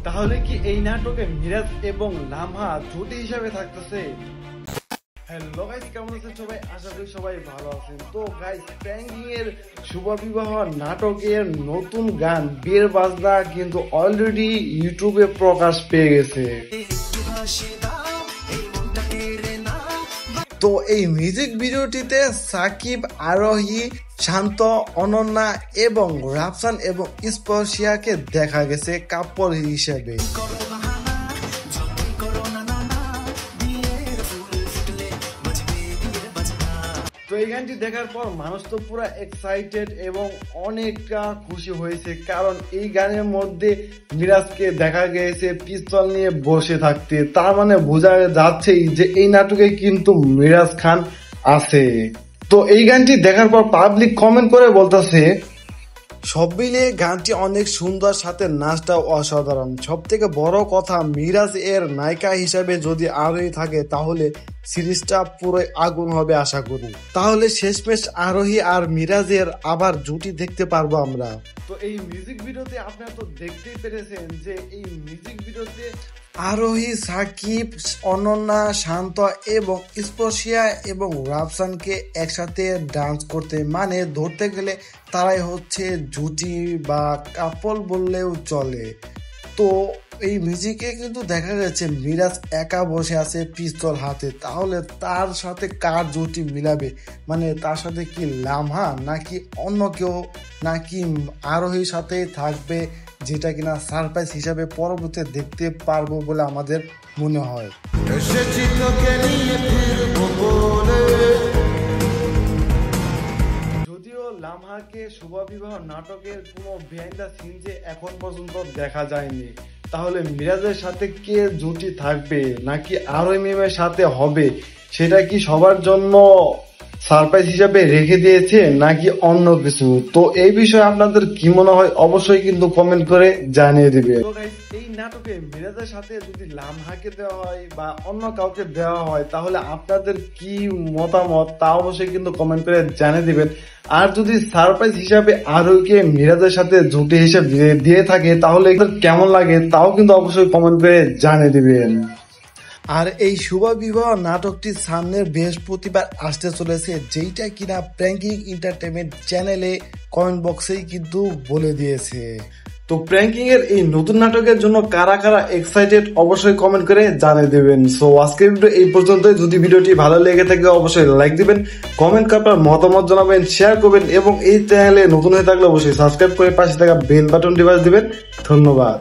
তাহলে কি এই নাটকে মিরাজ এবং লামহা জুটি হিসাবে থাকতেছে? হ্যালো গাইস, কেমন আছেন সবাই? আশা করি সবাই ভালো আছেন। তো গাইস, প্র্যাঙ্কিং এর শুভ বিবাহ নাটকের নতুন গান বিয়ের বাজনা কিন্তু অলরেডি ইউটিউবে প্রকাশ পেয়ে গেছে। তো এই মিউজিক ভিডিওটিতে সাকিব, আরোহী, শান্ত, অনন্যা এবং রাফসান এবং স্পর্শিয়াকে দেখা গেছে কাপল হিসেবে। তো এই গানটি দেখার পর মানুষ তো পুরো এক্সাইটেড এবং অনেকটা খুশি হয়েছে, কারণ এই গানের মধ্যে মিরাজকে দেখা গেছে পিস্তল নিয়ে বসে থাকতে। তার মানে বোঝা যাচ্ছেই যে এই নাটকে কিন্তু মিরাজ খান আছে। তো এই গানটি দেখার পর পাবলিক কমেন্ট করে বলতেছে, সব মিলিয়ে গানটি অনেক সুন্দর, সাথে নাচটাও অসাধারণ। সব থেকে বড় কথা, মিরাজ এর নায়িকা হিসাবে যদি আরোহী থাকে তাহলে সিরিজটা পুরোই আগুন হবে আশা করি। তাহলে শেষমেশ আরোহী আর মিরাজের আবার জুটি দেখতে পারবো আমরা। তো এই মিউজিক ভিডিওতে আপনারা তো দেখতেই পেরেছেন যে এই মিউজিক ভিডিওতে আরোহী, সাকিব, অনন্যা, শান্ত এবং স্পর্শিয়া এবং রাফসানকে একসাথে ডান্স করতে, মানে ধরতে গেলে তারাই হচ্ছে জুটি বা কাপল বললেও চলে। তো এই মিউজিকে কিন্তু দেখা গেছে মিরাজ একা বসে আছে পিস্তল হাতে। তাহলে তার সাথে কার জুটি মিলাবে? মানে তার সাথে কি লামহা নাকি অন্য কেউ, নাকি আরোহীর সাথেই থাকবে, যেটা কিনা সারপ্রাইজ হিসাবে পরবর্তীতে দেখতে পারবো বলে আমাদের মনে হয়। যদিও লামহাকে শুভ বিবাহ নাটকের কোনো বিহাইন্ড দ্য সিন যে এখন পর্যন্ত দেখা যায়নি, তাহলে মিরাজের সাথে কে জুটি থাকবে নাকি আরোহী মিমের সাথে হবে, সেটা কি সবার জন্য সারপ্রাইজ হিসাবে রেখে দিয়েছে নাকি অন্য কিছু? তো এই বিষয়ে আপনাদের কি মনে হয় অবশ্যই কিন্তু কমেন্ট করে জানিয়ে দিবে। এই নাটকে মিরাজের সাথে যদি লামহাকে দেওয়া হয় বা অন্য কাউকে দেওয়া হয় তাহলে আপনাদের কি মতামত তা অবশ্যই কিন্তু কমেন্ট করে জানিয়ে দিবেন। আর যদি সারপ্রাইজ হিসাবে আরোহীকে মিরাজের সাথে জুটি হিসেবে দিয়ে থাকে তাহলে কেমন লাগে তাও কিন্তু অবশ্যই কমেন্ট করে জানিয়ে দিবেন। আর এই শুভ বিবাহ নাটকটি সামনের বৃহস্পতিবার আসতে চলেছে, যেইটা কিনা প্র্যাঙ্কিং এন্টারটেইনমেন্ট চ্যানেলে কমেন্ট বক্সেই কিন্তু বলে দিয়েছে। তো প্র্যাঙ্কিং এর এই নতুন নাটকের জন্য কারা কারা এক্সাইটেড অবশ্যই কমেন্ট করে জানিয়ে দেবেন। সো আজকের ভিডিও এই পর্যন্তই। যদি ভিডিওটি ভালো লেগে থাকে অবশ্যই লাইক দিবেন, কমেন্ট করে আপনার মতামত জানাবেন, শেয়ার করবেন এবং এই চ্যানেলে নতুন হয়ে থাকলে অবশ্যই সাবস্ক্রাইব করে পাশে থাকা বেল বাটনটি বাজিয়ে দিবেন। ধন্যবাদ।